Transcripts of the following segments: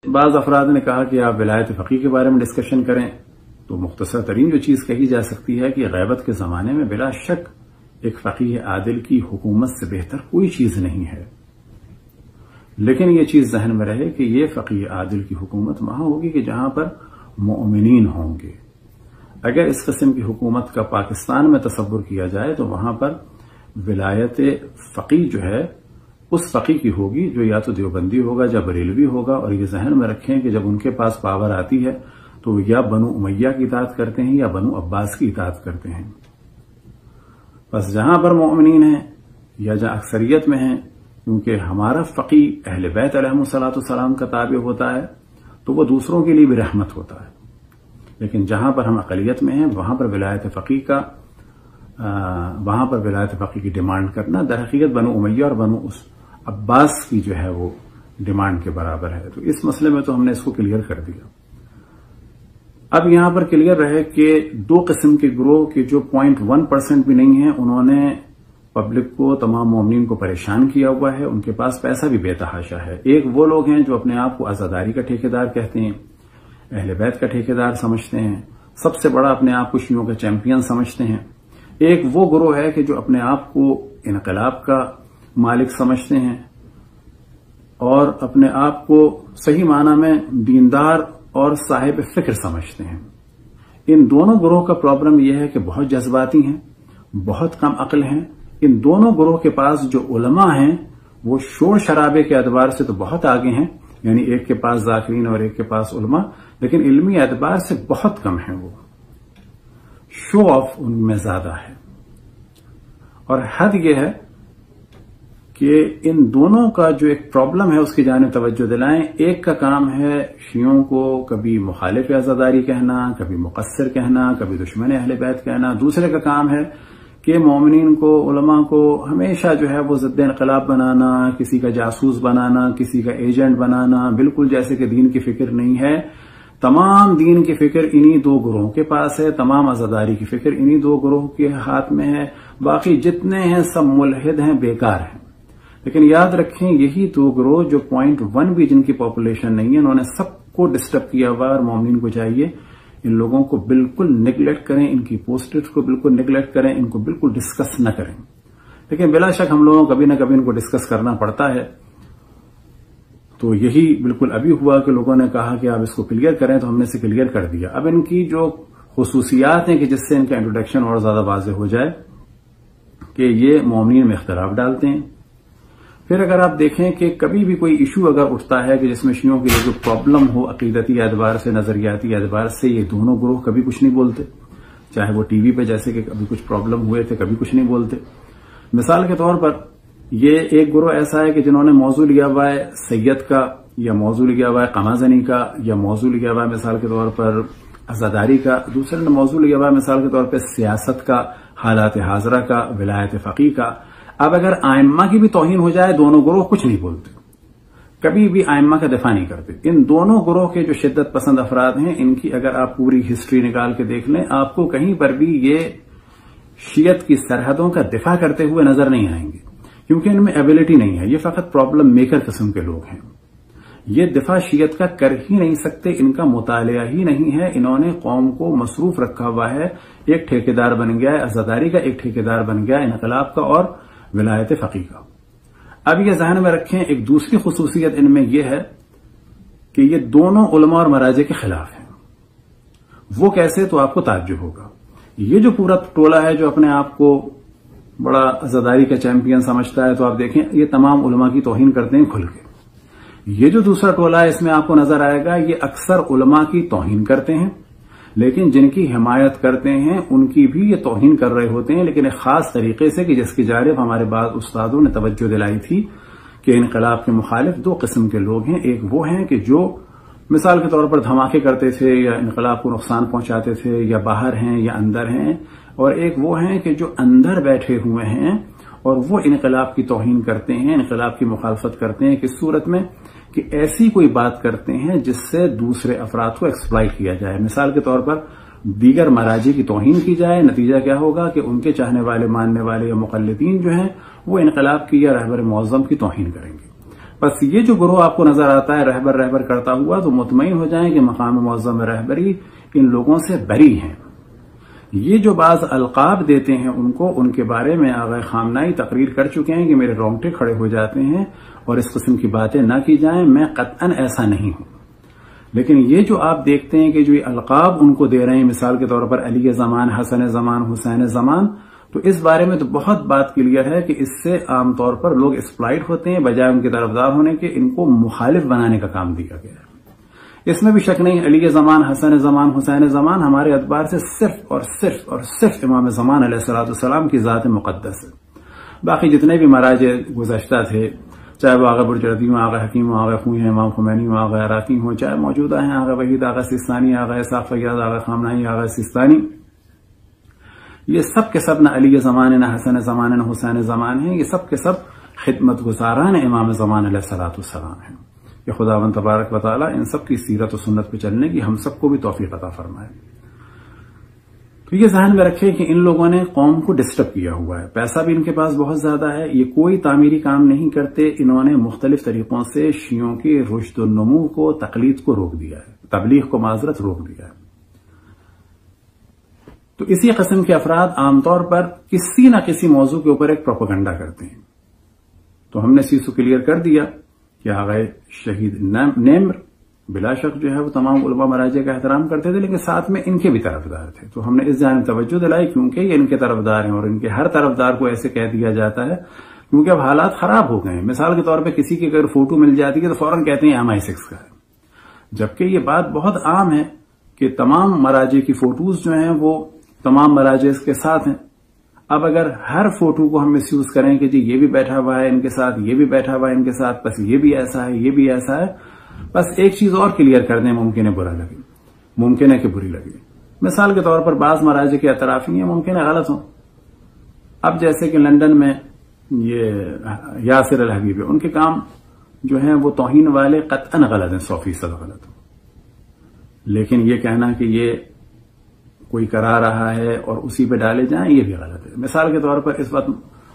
بعض افراد نے کہا کہ آپ ولایت فقیہ کے بارے میں ڈسکشن کریں تو مختصر ترین جو چیز کہی جا سکتی ہے کہ غیبت کے زمانے میں بلا شک ایک فقیہ عادل کی حکومت سے بہتر کوئی چیز نہیں ہے، لیکن یہ چیز ذہن میں رہے کہ یہ فقیہ عادل کی حکومت وہاں ہوگی کہ جہاں پر مؤمنین ہوں گے۔ اگر اس قسم کی حکومت کا پاکستان میں تصور کیا جائے تو وہاں پر ولایت فقیہ جو ہے اس فقیہ کی ہوگی جو یا تو دیوبندی ہوگا یا بریلوی ہوگا، اور یہ ذہن میں رکھیں کہ جب ان کے پاس پاور آتی ہے تو وہ یا بنو امیہ کی اطاعت کرتے ہیں یا بنو عباس کی اطاعت کرتے ہیں۔ بس جہاں پر مؤمنین ہیں یا جہاں اکثریت میں ہیں، کیونکہ ہمارا فقیہ اہل بیت علیہم الصلوۃ والسلام کا تابع ہوتا ہے تو وہ دوسروں کے لیے بھی رحمت ہوتا ہے، لیکن جہاں پر ہم اقلیت میں ہیں وہاں پر ولایت فقیہ کی ڈیمانڈ کرنا در حقیقت بنو امیہ اور بنو عباس کی جو ہے وہ ڈیمانڈ کے برابر ہے۔ تو اس مسئلے میں تو ہم نے اس کو کلیئر کر دیا۔ اب یہاں پر کلیئر رہے کہ دو قسم کے گروہ کے جو 0.1% بھی نہیں ہیں، انہوں نے پبلک کو، تمام مومنین کو پریشان کیا ہوا ہے، ان کے پاس پیسہ بھی بے تحاشا ہے۔ ایک وہ لوگ ہیں جو اپنے آپ کو عزاداری کا ٹھیکیدار کہتے ہیں، اہل بیت کا ٹھیکیدار سمجھتے ہیں، سب سے بڑا اپنے آپ کو شیعوں کا چیمپئن سمجھتے ہیں۔ ایک وہ گروہ ہے کہ جو اپنے آپ کو انقلاب کا مالک سمجھتے ہیں اور اپنے آپ کو صحیح معنی میں دیندار اور صاحب فکر سمجھتے ہیں۔ ان دونوں گروہ کا پرابلم یہ ہے کہ بہت جذباتی ہیں، بہت کم عقل ہیں۔ ان دونوں گروہ کے پاس جو علماء ہیں وہ شور شرابے کے اعتبار سے تو بہت آگے ہیں، یعنی ایک کے پاس ذاکرین اور ایک کے پاس علماء، لیکن علمی اعتبار سے بہت کم ہیں۔ وہ شو آف ان میں زیادہ ہے، اور حد یہ ہے کہ ان دونوں کا جو ایک پرابلم ہے اس کی جانب توجہ دلائیں۔ ایک کا کام ہے شیعوں کو کبھی مخالف عزاداری کہنا، کبھی مقصر کہنا، کبھی دشمن اہل بیت کہنا۔ دوسرے کا کام ہے کہ مومنین کو، علماء کو ہمیشہ جو ہے وہ ضد انقلاب بنانا، کسی کا جاسوس بنانا، کسی کا ایجنٹ بنانا، بالکل جیسے کہ دین کی فکر نہیں ہے۔ تمام دین کی فکر انہی دو گروہوں کے پاس ہے، تمام عزاداری کی فکر انہی دو گروہ کے ہاتھ میں ہے، باقی جتنے ہیں سب ملحد ہیں، بیکار ہیں۔ لیکن یاد رکھیں یہی دو گروہ جو 0.1 بھی جن کی پاپولیشن نہیں ہے، انہوں نے سب کو ڈسٹرب کیا ہوا، اور مومنین کو چاہیے ان لوگوں کو بالکل نیگلیکٹ کریں، ان کی پوسٹرز کو بالکل نیگلیکٹ کریں، ان کو بالکل ڈسکس نہ کریں۔ لیکن بلا شک ہم لوگوں کو کبھی نہ کبھی ان کو ڈسکس کرنا پڑتا ہے، تو یہی بالکل ابھی ہوا کہ لوگوں نے کہا کہ آپ اس کو کلیئر کریں، تو ہم نے اسے کلیئر کر دیا۔ اب ان کی جو خصوصیات ہیں کہ جس سے ان کا انٹروڈکشن اور زیادہ واضح ہو جائے کہ یہ مومنین میں اختلاف ڈالتے ہیں۔ پھر اگر آپ دیکھیں کہ کبھی بھی کوئی ایشو اگر اٹھتا ہے کہ جس میں شیعوں کی جو پرابلم ہو عقیدتی اعتبار سے، نظریاتی اعتبار سے، یہ دونوں گروہ کبھی کچھ نہیں بولتے، چاہے وہ ٹی وی پہ جیسے کہ کبھی کچھ پرابلم ہوئے تھے کبھی کچھ نہیں بولتے۔ مثال کے طور پر یہ ایک گروہ ایسا ہے کہ جنہوں نے موضوع لیا ہوا ہے سید کا، یا موضوع لیا ہوا ہے قمازنی کا، یا موضوع لیا ہوا ہے مثال کے طور پر عزاداری کا، دوسرے نے موضوع لیا ہوا ہے مثال کے طور پر سیاست کا، حالات حاضرہ کا، ولایت فقیہ کا۔ اب اگر ائمہ کی بھی توہین ہو جائے دونوں گروہ کچھ نہیں بولتے، کبھی بھی ائمہ کا دفاع نہیں کرتے۔ ان دونوں گروہ کے جو شدت پسند افراد ہیں ان کی اگر آپ پوری ہسٹری نکال کے دیکھ لیں، آپ کو کہیں پر بھی یہ شیعت کی سرحدوں کا دفاع کرتے ہوئے نظر نہیں آئیں گے، کیونکہ ان میں ایبلٹی نہیں ہے، یہ فقط پرابلم میکر قسم کے لوگ ہیں۔ یہ دفاع شیعت کا کر ہی نہیں سکتے، ان کا مطالعہ ہی نہیں ہے، انہوں نے قوم کو مصروف رکھا ہوا ہے، ایک ٹھیکیدار بن گیا ہے عزاداری کا، ایک ٹھیکیدار بن گیا ہے انقلاب کا اور ولایت فقیہ کا۔ اب یہ ذہن میں رکھیں ایک دوسری خصوصیت ان میں یہ ہے کہ یہ دونوں علماء اور مراجع کے خلاف ہیں۔ وہ کیسے؟ تو آپ کو تعجب ہوگا۔ یہ جو پورا ٹولہ ہے جو اپنے آپ کو بڑا عزاداری کا چیمپئن سمجھتا ہے، تو آپ دیکھیں یہ تمام علماء کی توہین کرتے ہیں کھل کے۔ یہ جو دوسرا ٹولہ ہے اس میں آپ کو نظر آئے گا یہ اکثر علماء کی توہین کرتے ہیں، لیکن جن کی حمایت کرتے ہیں ان کی بھی یہ توہین کر رہے ہوتے ہیں، لیکن ایک خاص طریقے سے کہ جس کی جانب ہمارے بعض استادوں نے توجہ دلائی تھی کہ انقلاب کے مخالف دو قسم کے لوگ ہیں۔ ایک وہ ہیں کہ جو مثال کے طور پر دھماکے کرتے تھے یا انقلاب کو نقصان پہنچاتے تھے، یا باہر ہیں یا اندر ہیں، اور ایک وہ ہیں کہ جو اندر بیٹھے ہوئے ہیں اور وہ انقلاب کی توہین کرتے ہیں، انقلاب کی مخالفت کرتے ہیں کس صورت میں کہ ایسی کوئی بات کرتے ہیں جس سے دوسرے افراد کو ایکسپلائٹ کیا جائے۔ مثال کے طور پر دیگر مراجع کی توہین کی جائے، نتیجہ کیا ہوگا کہ ان کے چاہنے والے، ماننے والے یا مقلدین جو ہیں وہ انقلاب کی یا رہبر معظم کی توہین کریں گے۔ بس یہ جو گروہ آپ کو نظر آتا ہے رہبر کرتا ہوا، تو مطمئن ہو جائیں کہ مقام معظم رہبری ان لوگوں سے بری ہیں۔ یہ جو بعض القاب دیتے ہیں ان کے بارے میں آغا خامنائی تقریر کر چکے ہیں کہ میرے رونگٹے کھڑے ہو جاتے ہیں اور اس قسم کی باتیں نہ کی جائیں، میں قطعاً ایسا نہیں ہوں۔ لیکن یہ جو آپ دیکھتے ہیں کہ جو یہ القاب ان کو دے رہے ہیں، مثال کے طور پر علی زمان، حسن زمان، حسین زمان، تو اس بارے میں تو بہت بات کلیئر ہے کہ اس سے عام طور پر لوگ ایکسپلائٹ ہوتے ہیں، بجائے ان کے طرفدار ہونے کے ان کو مخالف بنانے کا کام دیا گیا ہے۔ اس میں بھی شک نہیں، علی زمان، حسن زمان، حسین زمان ہمارے اعتبار سے صرف امام زمان علیہ السلام کی ذات مقدس ہے۔ باقی جتنے بھی مراجع گزشتہ تھے، چاہے وہ آغا برجردی ہوں، آغا حکیم ہوں، آغا خوئی ہیں، امام خمینی ہوں، آغا عراقی ہوں، چاہے موجودہ ہیں آغا وحید، آغا سیستانی، آغا اسحاق فیاض، آغا خامنائی، آغا سیستانی، یہ سب کے سب نہ علی زمان، نہ حسن زمان، نہ حسین زمان ہیں، یہ سب کے سب خدمت گزاران امام زمان علیہ السلام ہیں۔ کہ خداوند تبارک و تعالی ان سب کی سیرت و سنت پہ چلنے کی ہم سب کو بھی توفیق عطا فرمائے۔ تو یہ ذہن میں رکھیں کہ ان لوگوں نے قوم کو ڈسٹرب کیا ہوا ہے، پیسہ بھی ان کے پاس بہت زیادہ ہے، یہ کوئی تعمیری کام نہیں کرتے، انہوں نے مختلف طریقوں سے شیعوں کی رشد و نمو کو، تقلید کو روک دیا ہے، تبلیغ کو معذرت روک دیا ہے۔ تو اسی قسم کے افراد عام طور پر کسی نہ کسی موضوع کے اوپر ایک پروپیگنڈا کرتے ہیں۔ تو ہم نے سیسو کلیئر کر دیا کہ آغا شہید نیمر بلا شک جو ہے وہ تمام علماء مراجع کا احترام کرتے تھے، لیکن ساتھ میں ان کے بھی طرفدار تھے۔ تو ہم نے اس جانب توجہ دلائی، کیونکہ یہ ان کے طرفدار ہیں اور ان کے ہر طرفدار کو ایسے کہہ دیا جاتا ہے کیونکہ اب حالات خراب ہو گئے ہیں۔ مثال کے طور پہ کسی کی اگر فوٹو مل جاتی ہے تو فوراً کہتے ہیں MI6 کا ہے، جبکہ یہ بات بہت عام ہے کہ تمام مراجع کی فوٹوز جو ہیں وہ تمام مراجع کے ساتھ ہیں۔ اب اگر ہر فوٹو کو ہم مس یوز کریں کہ جی یہ بھی بیٹھا ہوا ہے ان کے ساتھ، یہ بھی بیٹھا ہوا ہے ان کے ساتھ، بس یہ بھی ایسا ہے، یہ بھی ایسا ہے، بس ایک چیز اور کلیئر کر دیں، ممکن ہے برا لگے، ممکن ہے کہ بری لگے۔ مثال کے طور پر بعض مراجع کے اطرافی ہیں، ممکن ہے غلط ہوں۔ اب جیسے کہ لندن میں یہ یاسر الحبیب، ان کے کام جو ہیں وہ توہین والے قطعاً غلط ہیں، 100% غلط ہیں، لیکن یہ کہنا کہ یہ کوئی کرا رہا ہے اور اسی پہ ڈالے جائیں، یہ بھی غلط ہے۔ مثال کے طور پر اس وقت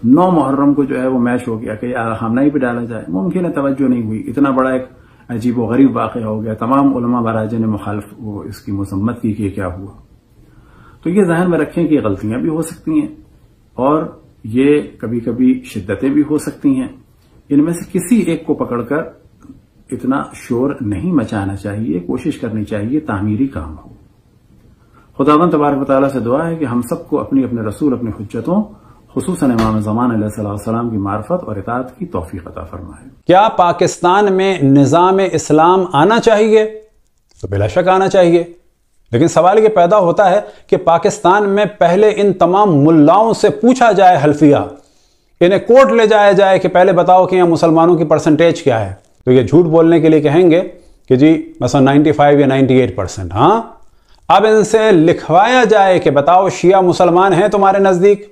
9 محرم کو جو ہے وہ میچ ہو گیا کہ آغا خامنائی پہ ڈالا جائے، ممکن ہے توجہ نہیں ہوئی، اتنا بڑا ایک عجیب و غریب واقعہ ہو گیا، تمام علماء مراجع نے اس کی مذمت کی کہ کیا ہوا۔ تو یہ ذہن میں رکھیں کہ غلطیاں بھی ہو سکتی ہیں اور یہ کبھی کبھی شدتیں بھی ہو سکتی ہیں، ان میں سے کسی ایک کو پکڑ کر اتنا شور نہیں مچانا چاہیے، کوشش کرنی چاہیے تعمیری کام ہو۔ خداوند تبارک و تعالیٰ سے دعا ہے کہ ہم سب کو اپنے رسول، اپنی حجتوں، خصوصاً امام زمان علیہ السلام کی معرفت اور اطاعت کی توفیق عطا فرمائے۔ کیا پاکستان میں نظام اسلام آنا چاہیے؟ تو بلا شک آنا چاہیے، لیکن سوال یہ پیدا ہوتا ہے کہ پاکستان میں پہلے ان تمام ملاؤں سے پوچھا جائے حلفیہ، انہیں کورٹ لے جایا جائے کہ پہلے بتاؤ کہ یہاں مسلمانوں کی پرسنٹیج کیا ہے، تو یہ جھوٹ بولنے کے لیے کہیں گے کہ جی مثلا 95 یا 98%۔ ہاں، اب ان سے لکھوایا جائے کہ بتاؤ شیعہ مسلمان ہیں تمہارے نزدیک،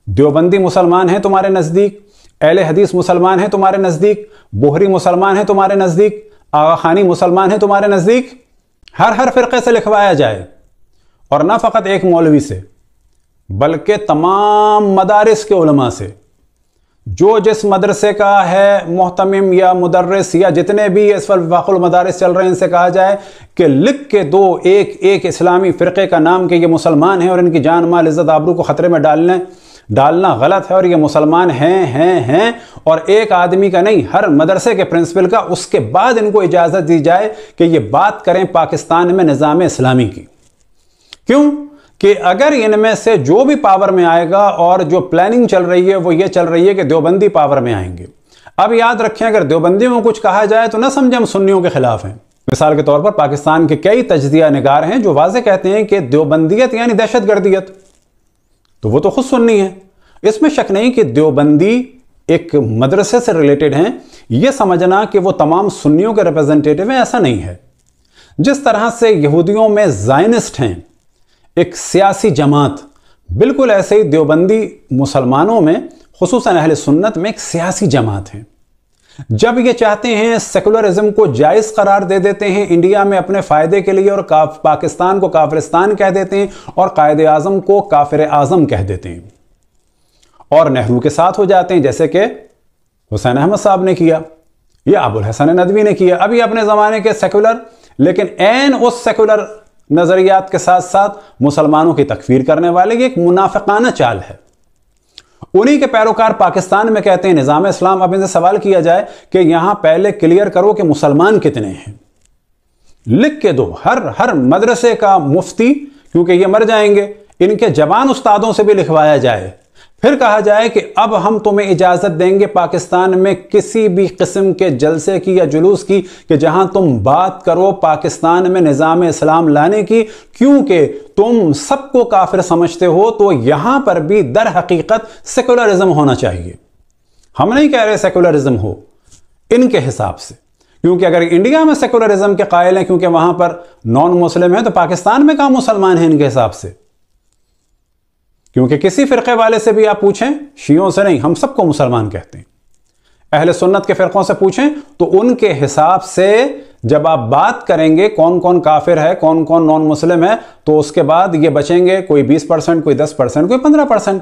دیوبندی مسلمان ہیں تمہارے نزدیک، اہل حدیث مسلمان ہیں تمہارے نزدیک، بوہری مسلمان ہیں تمہارے نزدیک، آغا خانی مسلمان ہیں تمہارے نزدیک، ہر فرقے سے لکھوایا جائے، اور نہ فقط ایک مولوی سے بلکہ تمام مدارس کے علماء سے، جو جس مدرسے کا ہے محتمم یا مدرس یا جتنے بھی اس وقت وفاق المدارس چل رہے ہیں، ان سے کہا جائے کہ لکھ کے دو ایک اسلامی فرقے کا نام کہ یہ مسلمان ہیں اور ان کی جان مال عزت آبرو کو خطرے میں ڈالنا غلط ہے اور یہ مسلمان ہیں، اور ایک آدمی کا نہیں، ہر مدرسے کے پرنسپل کا، اس کے بعد ان کو اجازت دی جائے کہ یہ بات کریں پاکستان میں نظام اسلامی کی۔ کیوں کہ اگر ان میں سے جو بھی پاور میں آئے گا، اور جو پلاننگ چل رہی ہے وہ یہ چل رہی ہے کہ دیوبندی پاور میں آئیں گے۔ اب یاد رکھیں، اگر دیوبندیوں کو کچھ کہا جائے تو نہ سمجھیں ہم سنیوں کے خلاف ہیں۔ مثال کے طور پر پاکستان کے کئی تجزیہ نگار ہیں جو واضح کہتے ہیں کہ دیوبندیت یعنی دہشت گردیت، تو وہ تو خود سنی ہے۔ اس میں شک نہیں کہ دیوبندی ایک مدرسے سے ریلیٹڈ ہیں، یہ سمجھنا کہ وہ تمام سنیوں کے ریپرزنٹیٹیو ہیں ایسا نہیں ہے۔ جس طرح سے یہودیوں میں زائنسٹ ہیں ایک سیاسی جماعت، بالکل ایسے ہی دیوبندی مسلمانوں میں خصوصاً اہل سنت میں ایک سیاسی جماعت ہے۔ جب یہ چاہتے ہیں سیکولرزم کو جائز قرار دے دیتے ہیں انڈیا میں اپنے فائدے کے لیے، اور پاکستان کو کافرستان کہہ دیتے ہیں اور قائد اعظم کو کافر اعظم کہہ دیتے ہیں، اور نہرو کے ساتھ ہو جاتے ہیں جیسے کہ حسین احمد صاحب نے کیا۔ یہ ابوالحسن ندوی نے کیا. ابھی اپنے زمانے کے سیکولر، لیکن این اس سیکولر نظریات کے ساتھ ساتھ مسلمانوں کی تکفیر کرنے والے، یہ ایک منافقانہ چال ہے. انہی کے پیروکار پاکستان میں کہتے ہیں نظام اسلام. اب ان سے سوال کیا جائے کہ یہاں پہلے کلیئر کرو کہ مسلمان کتنے ہیں، لکھ کے دو. ہر مدرسے کا مفتی، کیونکہ یہ مر جائیں گے، ان کے جوان استادوں سے بھی لکھوایا جائے. پھر کہا جائے کہ اب ہم تمہیں اجازت دیں گے پاکستان میں کسی بھی قسم کے جلسے کی یا جلوس کی کہ جہاں تم بات کرو پاکستان میں نظام اسلام لانے کی، کیونکہ تم سب کو کافر سمجھتے ہو. تو یہاں پر بھی در حقیقت سیکولرزم ہونا چاہیے. ہم نہیں کہہ رہے سیکولرزم ہو ان کے حساب سے، کیونکہ اگر انڈیا میں سیکولرزم کے قائل ہیں کیونکہ وہاں پر نان مسلم ہیں، تو پاکستان میں کہاں مسلمان ہیں ان کے حساب سے؟ کیونکہ کسی فرقے والے سے بھی آپ پوچھیں، شیعوں سے نہیں، ہم سب کو مسلمان کہتے ہیں. اہل سنت کے فرقوں سے پوچھیں تو ان کے حساب سے جب آپ بات کریں گے کون کون کافر ہے، کون کون نان مسلم ہے، تو اس کے بعد یہ بچیں گے کوئی 20%، کوئی 10%، کوئی 15%.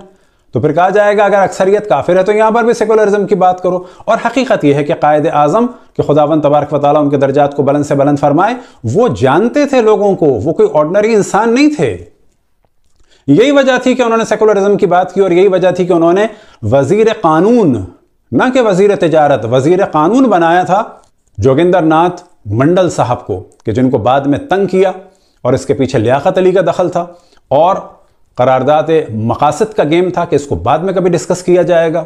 تو پھر کہا جائے گا اگر اکثریت کافر ہے تو یہاں پر بھی سیکولرزم کی بات کرو. اور حقیقت یہ ہے کہ قائد اعظم کہ خداوند تبارک و تعالیٰ ان کے درجات کو بلند سے بلند فرمائے، وہ جانتے تھے لوگوں کو، وہ کوئی آرڈنری انسان نہیں تھے. یہی وجہ تھی کہ انہوں نے سیکولرزم کی بات کی، اور یہی وجہ تھی کہ انہوں نے وزیر قانون، نہ کہ وزیر تجارت، وزیر قانون بنایا تھا جوگندر ناتھ منڈل صاحب کو، کہ جن کو بعد میں تنگ کیا، اور اس کے پیچھے لیاقت علی کا دخل تھا، اور قرارداد مقاصد کا گیم تھا کہ اس کو بعد میں کبھی ڈسکس کیا جائے گا.